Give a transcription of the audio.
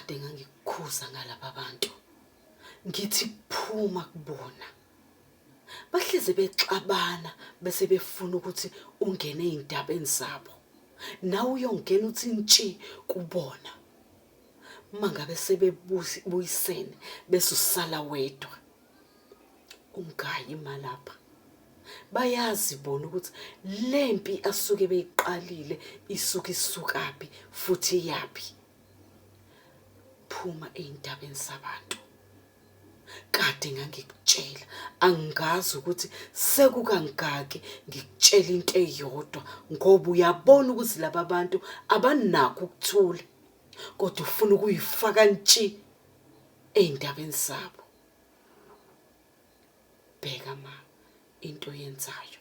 kade ngangikukhuza ngalabo bantu ngithi phuma kubona bahleze bexabana bese befuna ukuthi ungene ezindabeni zabo nawe uyongena uthi ntshi kubona mangabe sebebuyisene bese usala wedwa ungayi malapha bayazi bona ukuthi lempi asuke beyiqalile isukapi futhi yapi phuma ezindabeni zabantu kade ngangikutshela angazi ukuthi sekukangaki ngikutshela into eyodwa ngoba uyabona ukuthi laba bantu abanakho ukuthula kodwa ufuna ukuyifaka ntshi ezindabeni zabo bheka ma into yenzayo